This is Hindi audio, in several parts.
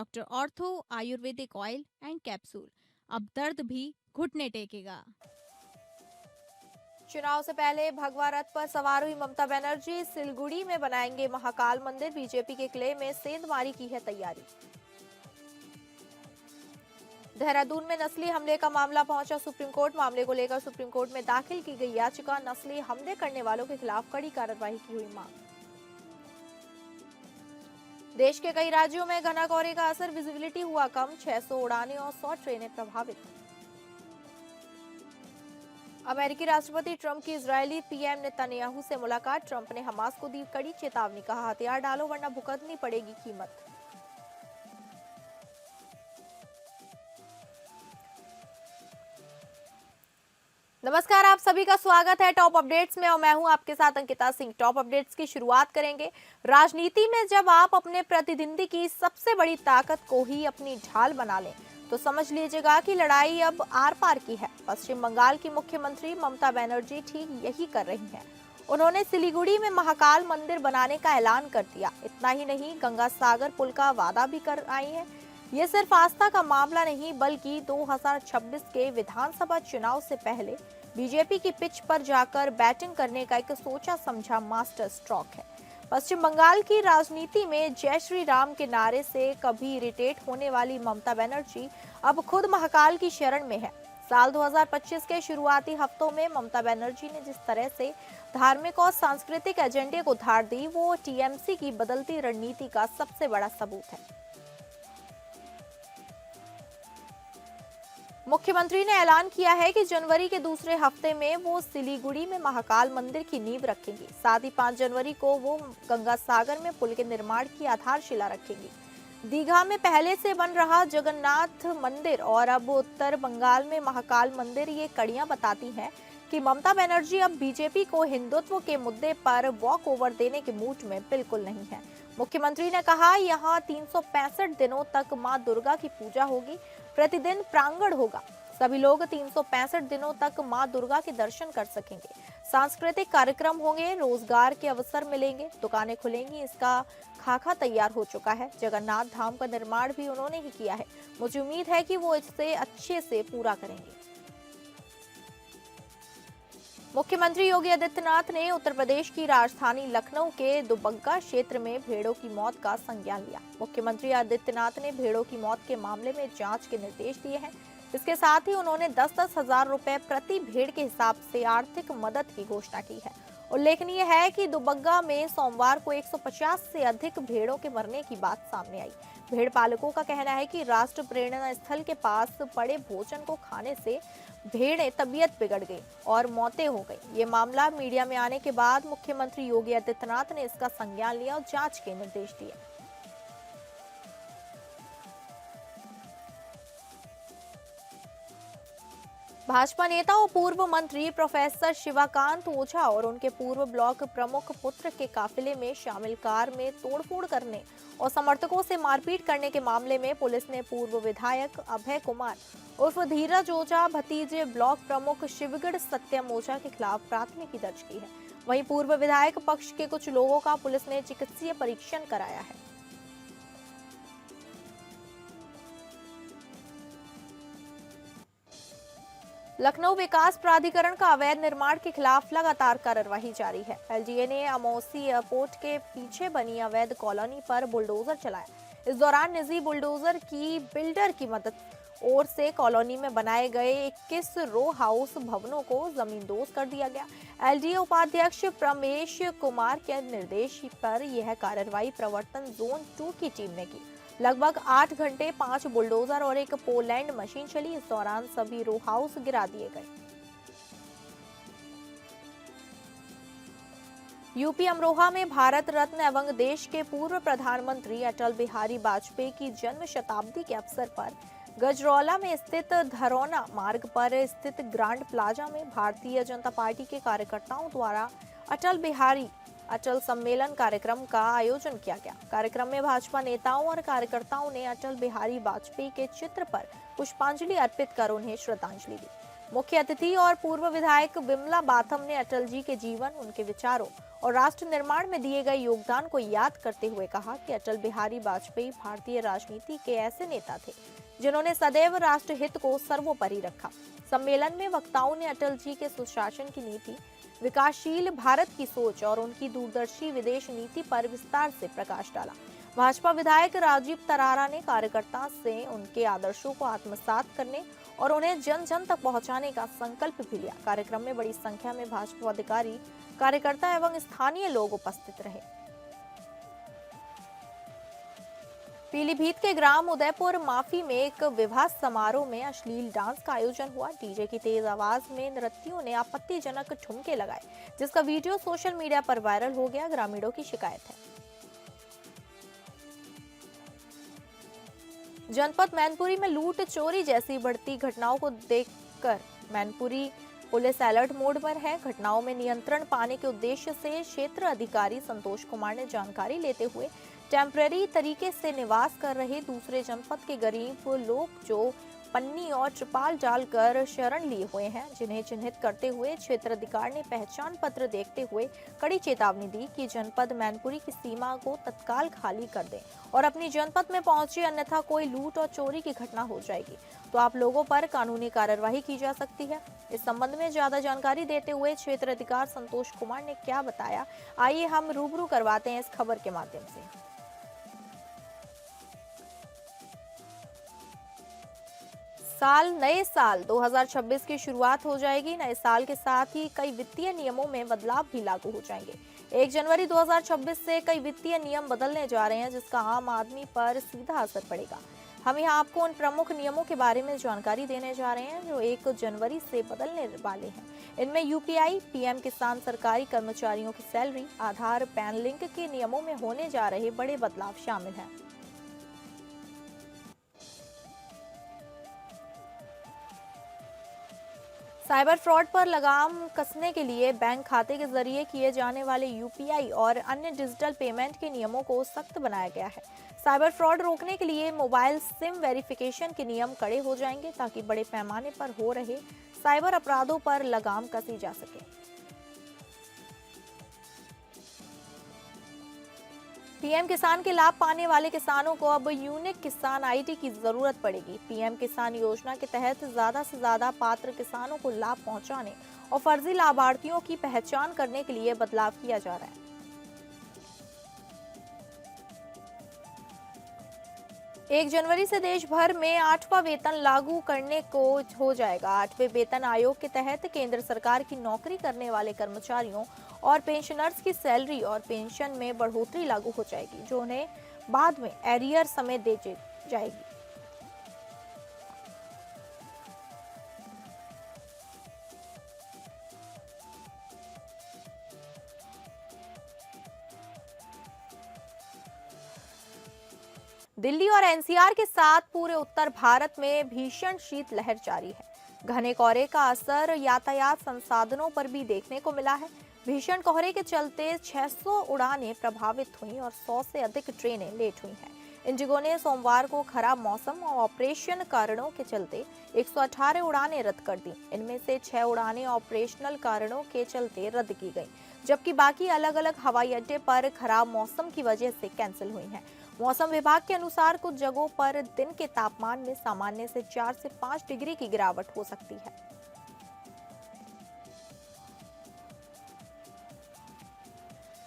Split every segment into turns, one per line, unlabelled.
Doctor ortho Ayurvedic oil and capsule. अब दर्द भी घुटने टेकेगा।
चुनाव से पहले भगवा रथ पर सवार हुई ममता बनर्जी सिलगुड़ी में बनाएंगे महाकाल मंदिर। बीजेपी के किले में सेंधमारी की है तैयारी। देहरादून में नस्ली हमले का मामला पहुंचा सुप्रीम कोर्ट। मामले को लेकर सुप्रीम कोर्ट में दाखिल की गई याचिका। नस्ली हमले करने वालों के खिलाफ कड़ी कार्रवाई की हुई मांग। देश के कई राज्यों में घना कोहरे का असर, विजिबिलिटी हुआ कम। 600 उड़ानें और 100 ट्रेनें प्रभावित। अमेरिकी राष्ट्रपति ट्रंप की इजरायली पीएम नेतन्याहू से मुलाकात। ट्रंप ने हमास को दी कड़ी चेतावनी, कहा हथियार डालो वरना भुगतनी पड़ेगी कीमत। नमस्कार, आप सभी का स्वागत है टॉप अपडेट्स में और मैं हूं आपके साथ अंकिता सिंह। टॉप अपडेट्स की शुरुआत करेंगे। राजनीति में जब आप अपने प्रतिद्वंदी की सबसे बड़ी ताकत को ही अपनी ढाल बना लें तो समझ लीजिएगा कि लड़ाई अब आर पार की है। पश्चिम बंगाल की मुख्यमंत्री ममता बनर्जी ठीक यही कर रही हैं। उन्होंने सिलीगुड़ी में महाकाल मंदिर बनाने का ऐलान कर दिया। इतना ही नहीं, गंगा सागर पुल का वादा भी कर आई है। ये सिर्फ आस्था का मामला नहीं बल्कि 2026 के विधानसभा चुनाव से पहले बीजेपी की पिच पर जाकर बैटिंग करने का एक सोचा समझा मास्टर स्ट्रोक है। पश्चिम बंगाल की राजनीति में जय श्री राम के नारे से कभी इरिटेट होने वाली ममता बनर्जी अब खुद महाकाल की शरण में है। साल 2025 के शुरुआती हफ्तों में ममता बनर्जी ने जिस तरह से धार्मिक और सांस्कृतिक एजेंडे को धार दी, वो टीएमसी की बदलती रणनीति का सबसे बड़ा सबूत है। मुख्यमंत्री ने ऐलान किया है कि जनवरी के दूसरे हफ्ते में वो सिलीगुड़ी में महाकाल मंदिर की नींव रखेंगी। साथ ही 5 जनवरी को वो गंगा सागर में पुल के निर्माण की आधारशिला रखेंगी। दीघा में पहले से बन रहा जगन्नाथ मंदिर और अब उत्तर बंगाल में महाकाल मंदिर, ये कड़ियां बताती हैं कि ममता बनर्जी अब बीजेपी को हिंदुत्व के मुद्दे पर वॉक ओवर देने के मूड में बिल्कुल नहीं है। मुख्यमंत्री ने कहा, यहाँ 365 दिनों तक मां दुर्गा की पूजा होगी, प्रतिदिन प्रांगण होगा। सभी लोग 365 दिनों तक मां दुर्गा के दर्शन कर सकेंगे। सांस्कृतिक कार्यक्रम होंगे, रोजगार के अवसर मिलेंगे, दुकानें खुलेंगी। इसका खाका तैयार हो चुका है। जगन्नाथ धाम का निर्माण भी उन्होंने ही किया है। मुझे उम्मीद है कि वो इसे अच्छे से पूरा करेंगे। मुख्यमंत्री योगी आदित्यनाथ ने उत्तर प्रदेश की राजधानी लखनऊ के दुबग्गा क्षेत्र में भेड़ों की मौत का संज्ञान लिया। मुख्यमंत्री आदित्यनाथ ने भेड़ों की मौत के मामले में जांच के निर्देश दिए हैं। इसके साथ ही उन्होंने 10-10 हजार रुपए प्रति भेड़ के हिसाब से आर्थिक मदद की घोषणा की है। उल्लेखनीय है कि दुबग्गा में सोमवार को 150 से अधिक भेड़ों के मरने की बात सामने आई। भेड़ पालकों का कहना है कि राष्ट्र प्रेरणा स्थल के पास पड़े भोजन को खाने से भेड़ें तबीयत बिगड़ गई और मौतें हो गई। ये मामला मीडिया में आने के बाद मुख्यमंत्री योगी आदित्यनाथ ने इसका संज्ञान लिया और जांच के निर्देश दिए। भाजपा नेता और पूर्व मंत्री प्रोफेसर शिवाकांत ओझा और उनके पूर्व ब्लॉक प्रमुख पुत्र के काफिले में शामिल कार में तोड़फोड़ करने और समर्थकों से मारपीट करने के मामले में पुलिस ने पूर्व विधायक अभय कुमार उर्फ धीरज ओझा, भतीजे ब्लॉक प्रमुख शिवगढ़ सत्यम ओझा के खिलाफ प्राथमिकी दर्ज की है। वहीं पूर्व विधायक पक्ष के कुछ लोगों का पुलिस ने चिकित्सीय परीक्षण कराया है। लखनऊ विकास प्राधिकरण का अवैध निर्माण के खिलाफ लगातार कार्रवाई जारी है। एलजीए ने अमौसी एयरपोर्ट के पीछे बनी अवैध कॉलोनी पर बुलडोजर चलाया। इस दौरान निजी बुलडोजर की बिल्डर की मदद ओर से कॉलोनी में बनाए गए 21 रो हाउस भवनों को जमींदोज कर दिया गया। एलजीए उपाध्यक्ष प्रमेश कुमार के निर्देश पर यह कार्रवाई प्रवर्तन जोन 2 की टीम ने की। लगभग 8 घंटे 5 बुलडोजर और एक पोलैंड मशीन चली। इस दौरान सभी रो हाउस गिरा दिए गए। यूपी अमरोहा में भारत रत्न एवं देश के पूर्व प्रधानमंत्री अटल बिहारी वाजपेयी की जन्म शताब्दी के अवसर पर गजरौला में स्थित धरौना मार्ग पर स्थित ग्रांड प्लाजा में भारतीय जनता पार्टी के कार्यकर्ताओं द्वारा अटल सम्मेलन कार्यक्रम का आयोजन किया गया। कार्यक्रम में भाजपा नेताओं और कार्यकर्ताओं ने अटल बिहारी वाजपेयी के चित्र पर पुष्पांजलि अर्पित कर उन्हें श्रद्धांजलि दी। मुख्य अतिथि और पूर्व विधायक विमला बाथम ने अटल जी के जीवन, उनके विचारों और राष्ट्र निर्माण में दिए गए योगदान को याद करते हुए कहा कि अटल बिहारी वाजपेयी भारतीय राजनीति के ऐसे नेता थे जिन्होंने सदैव राष्ट्र हित को सर्वोपरि रखा। सम्मेलन में वक्ताओं ने अटल जी के सुशासन की नीति, विकासशील भारत की सोच और उनकी दूरदर्शी विदेश नीति पर विस्तार से प्रकाश डाला। भाजपा विधायक राजीव तरारा ने कार्यकर्ता से उनके आदर्शों को आत्मसात करने और उन्हें जन जन तक पहुंचाने का संकल्प भी लिया। कार्यक्रम में बड़ी संख्या में भाजपा अधिकारी, कार्यकर्ता एवं स्थानीय लोग उपस्थित रहे। पीलीभीत के ग्राम उदयपुर माफी में एक विवाह समारोह में अश्लील डांस का आयोजन हुआ। डीजे की तेज आवाज में नृत्यों ने आपत्तिजनक ठुमके लगाए, जिसका वीडियो सोशल मीडिया पर वायरल हो गया। ग्रामीणों की शिकायत है। जनपद मैनपुरी में लूट चोरी जैसी बढ़ती घटनाओं को देखकर मैनपुरी पुलिस अलर्ट मोड पर है। घटनाओं में नियंत्रण पाने के उद्देश्य से क्षेत्र अधिकारी संतोष कुमार ने जानकारी लेते हुए टेम्परेरी तरीके से निवास कर रहे दूसरे जनपद के गरीब लोग जो पन्नी और त्रिपाल डालकर शरण लिए हुए हैं, जिन्हें चिन्हित करते हुए क्षेत्र अधिकारी ने पहचान पत्र देखते हुए कड़ी चेतावनी दी कि जनपद मैनपुरी की सीमा को तत्काल खाली कर दें और अपनी जनपद में पहुंचे, अन्यथा कोई लूट और चोरी की घटना हो जाएगी तो आप लोगों पर कानूनी कार्यवाही की जा सकती है। इस संबंध में ज्यादा जानकारी देते हुए क्षेत्र अधिकारी संतोष कुमार ने क्या बताया, आइए हम रूबरू करवाते हैं इस खबर के माध्यम से। नए साल 2026 की शुरुआत हो जाएगी। नए साल के साथ ही कई वित्तीय नियमों में बदलाव भी लागू हो जाएंगे। 1 जनवरी 2026 से कई वित्तीय नियम बदलने जा रहे हैं, जिसका आम आदमी पर सीधा असर पड़ेगा। हम यहाँ आपको उन प्रमुख नियमों के बारे में जानकारी देने जा रहे हैं जो 1 जनवरी से बदलने वाले हैं। इनमें यूपीआई, पीएम किसान, सरकारी कर्मचारियों की सैलरी, आधार, पैन लिंक के नियमों में होने जा रहे बड़े बदलाव शामिल हैं। साइबर फ्रॉड पर लगाम कसने के लिए बैंक खाते के जरिए किए जाने वाले यूपीआई और अन्य डिजिटल पेमेंट के नियमों को सख्त बनाया गया है। साइबर फ्रॉड रोकने के लिए मोबाइल सिम वेरिफिकेशन के नियम कड़े हो जाएंगे ताकि बड़े पैमाने पर हो रहे साइबर अपराधों पर लगाम कसी जा सके। पीएम किसान के लाभ पाने वाले किसानों को अब यूनिक किसान आईडी की जरूरत पड़ेगी। पीएम किसान योजना के तहत ज्यादा से ज्यादा पात्र किसानों को लाभ पहुंचाने और फर्जी लाभार्थियों की पहचान करने के लिए बदलाव किया जा रहा है। 1 जनवरी से देश भर में 8वां वेतन लागू करने को हो जाएगा। 8वें वेतन आयोग के तहत केंद्र सरकार की नौकरी करने वाले कर्मचारियों और पेंशनर्स की सैलरी और पेंशन में बढ़ोतरी लागू हो जाएगी, जो उन्हें बाद में एरियर समेत दी जाएगी। दिल्ली और एनसीआर के साथ पूरे उत्तर भारत में भीषण शीतलहर जारी है। घने कोहरे का असर यातायात संसाधनों पर भी देखने को मिला है। भीषण कोहरे के चलते 600 उड़ानें प्रभावित हुई और 100 से अधिक ट्रेनें लेट हुई हैं। इंडिगो ने सोमवार को खराब मौसम और ऑपरेशन कारणों के चलते 118 उड़ानें रद्द कर दी। इनमें से 6 उड़ानें ऑपरेशनल कारणों के चलते रद्द की गई, जबकि बाकी अलग अलग हवाई अड्डे पर खराब मौसम की वजह से कैंसिल हुई हैं। मौसम विभाग के अनुसार कुछ जगहों पर दिन के तापमान में सामान्य से 4 से 5 डिग्री की गिरावट हो सकती है।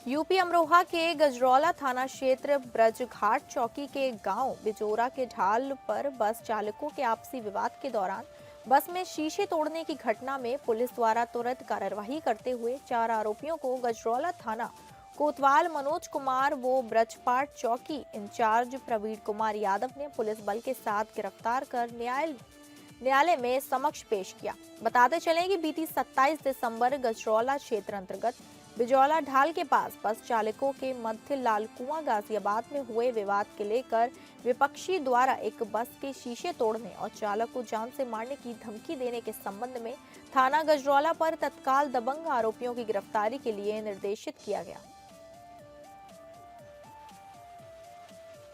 यूपी अमरोहा के गजरौला थाना क्षेत्र ब्रजघाट चौकी के गांव बिजोरा के ढाल पर बस चालकों के आपसी विवाद के दौरान बस में शीशे तोड़ने की घटना में पुलिस द्वारा तुरंत कार्रवाई करते हुए 4 आरोपियों को गजरौला थाना कोतवाल मनोज कुमार वो ब्रजपाट चौकी इंचार्ज प्रवीण कुमार यादव ने पुलिस बल के साथ गिरफ्तार कर न्यायालय में समक्ष पेश किया। बताते चलें कि बीती 27 दिसंबर गजरौला क्षेत्र अंतर्गत बिजौला ढाल के पास बस चालकों के मध्य लालकुआं गाजियाबाद में हुए विवाद के लेकर विपक्षी द्वारा एक बस के शीशे तोड़ने और चालक को जान से मारने की धमकी देने के संबंध में थाना गजरौला पर तत्काल दबंग आरोपियों की गिरफ्तारी के लिए निर्देशित किया गया।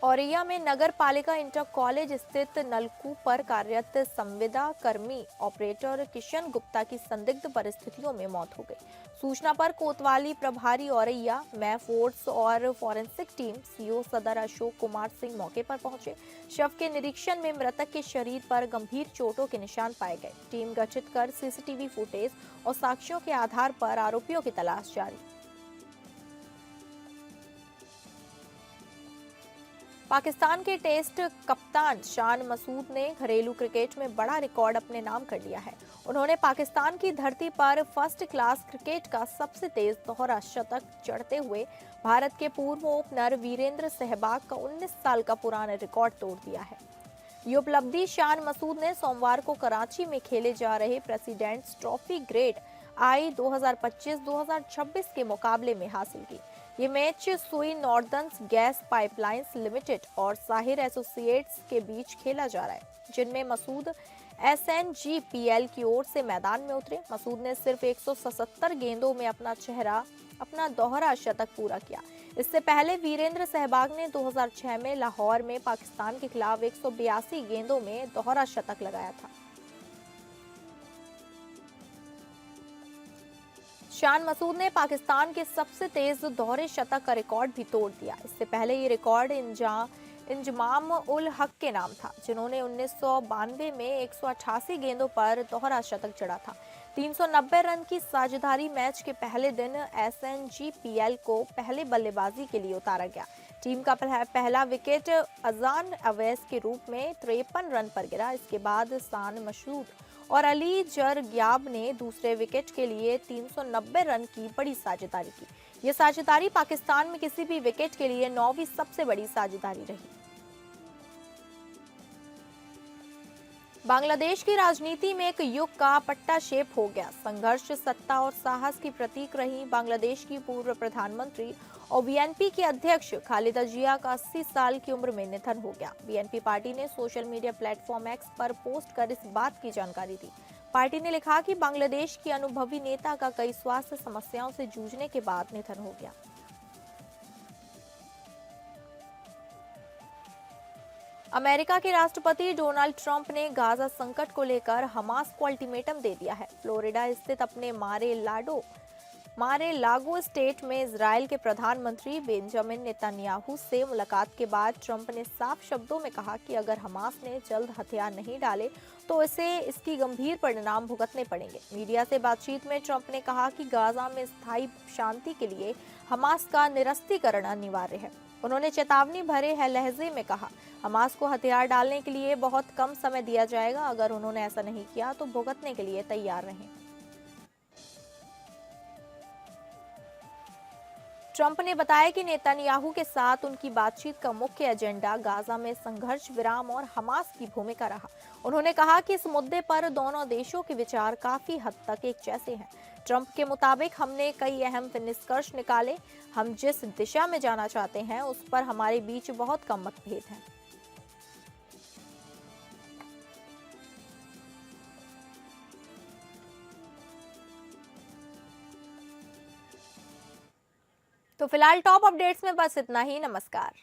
औरैया में नगर पालिका इंटर कॉलेज स्थित नलकूप पर कार्यरत संविदा कर्मी ऑपरेटर किशन गुप्ता की संदिग्ध परिस्थितियों में मौत हो गई। सूचना पर कोतवाली प्रभारी औरैया में फोर्स और फॉरेंसिक टीम सीओ सदर अशोक कुमार सिंह मौके पर पहुंचे। शव के निरीक्षण में मृतक के शरीर पर गंभीर चोटों के निशान पाए गए। टीम गठित कर सीसीटीवी फुटेज और साक्ष्यों के आधार पर आरोपियों की तलाश जारी। पाकिस्तान के टेस्ट कप्तान शान मसूद ने घरेलू क्रिकेट में बड़ा रिकॉर्ड अपने नाम कर लिया है। उन्होंने पाकिस्तान की धरती पर फर्स्ट क्लास क्रिकेट का सबसे तेज दोहरा शतक जड़ते हुए भारत के पूर्व ओपनर वीरेंद्र सहवाग का 19 साल का पुराना रिकॉर्ड तोड़ दिया है। ये उपलब्धि शान मसूद ने सोमवार को कराची में खेले जा रहे प्रेसिडेंट्स ट्रॉफी ग्रेड आई 2025-2026 के मुकाबले में हासिल की। ये मैच सुई नॉर्दर्न गैस पाइपलाइंस लिमिटेड और साहिर एसोसिएट्स के बीच खेला जा रहा है, जिनमें मसूद एसएनजीपीएल की ओर से मैदान में उतरे। मसूद ने सिर्फ 177 गेंदों में अपना दोहरा शतक पूरा किया। इससे पहले वीरेंद्र सहवाग ने 2006 में लाहौर में पाकिस्तान के खिलाफ 182 गेंदों में दोहरा शतक लगाया था। शान मसूद ने पाकिस्तान के सबसे तेज दोहरे शतक का रिकॉर्ड भी तोड़ दिया। इससे पहले ये रिकॉर्ड इंजमाम उल हक के नाम था, जिन्होंने 1992 में 188 गेंदों पर दोहरा शतक जड़ा था। 390 रन की साझेदारी मैच के पहले दिन एसएनजीपीएल को पहले बल्लेबाजी के लिए उतारा गया। टीम का पहला विकेट अजान अवैस के रूप में 53 रन पर गिरा। इसके बाद सान मशहूद और अली जरग्याब ने दूसरे विकेट के लिए 390 रन की बड़ी साझेदारी की। यह साझेदारी पाकिस्तान में किसी भी विकेट के लिए 9वीं सबसे बड़ी साझेदारी रही। बांग्लादेश की राजनीति में एक युग का पट्टाक्षेप हो गया। संघर्ष, सत्ता और साहस की प्रतीक रही बांग्लादेश की पूर्व प्रधानमंत्री और बीएनपी की अध्यक्ष खालिदा जिया का 80 साल की उम्र में निधन हो गया। बीएनपी पार्टी ने सोशल मीडिया प्लेटफॉर्म एक्स पर पोस्ट कर इस बात की जानकारी दी। पार्टी ने लिखा कि बांग्लादेश की अनुभवी नेता का कई स्वास्थ्य समस्याओं से जूझने के बाद निधन हो गया। अमेरिका के राष्ट्रपति डोनाल्ड ट्रंप ने गाजा संकट को लेकर हमास को अल्टीमेटम दे दिया है। फ्लोरिडा स्थित अपने मारे लागो स्टेट में इजराइल के प्रधानमंत्री बेंजामिन नेतन्याहू से मुलाकात के बाद ट्रंप ने साफ शब्दों में कहा कि अगर हमास ने जल्द हथियार नहीं डाले तो इसकी गंभीर परिणाम भुगतने पड़ेंगे। मीडिया से बातचीत में ट्रंप ने कहा कि गाजा में स्थायी शांति के लिए हमास का निरस्तीकरण अनिवार्य है। उन्होंने चेतावनी भरे लहजे में कहा, हमास को हथियार डालने के लिए बहुत कम समय दिया जाएगा। अगर उन्होंने ऐसा नहीं किया तो भुगतने के लिए तैयार रहें। ट्रंप ने बताया कि नेतन्याहू के साथ उनकी बातचीत का मुख्य एजेंडा गाजा में संघर्ष विराम और हमास की भूमिका रहा। उन्होंने कहा कि इस मुद्दे पर दोनों देशों के विचार काफी हद तक एक जैसे हैं। ट्रंप के मुताबिक हमने कई अहम निष्कर्ष निकाले। हम जिस दिशा में जाना चाहते हैं उस पर हमारे बीच बहुत कम मतभेद हैं। तो फिलहाल टॉप अपडेट्स में बस इतना ही। नमस्कार।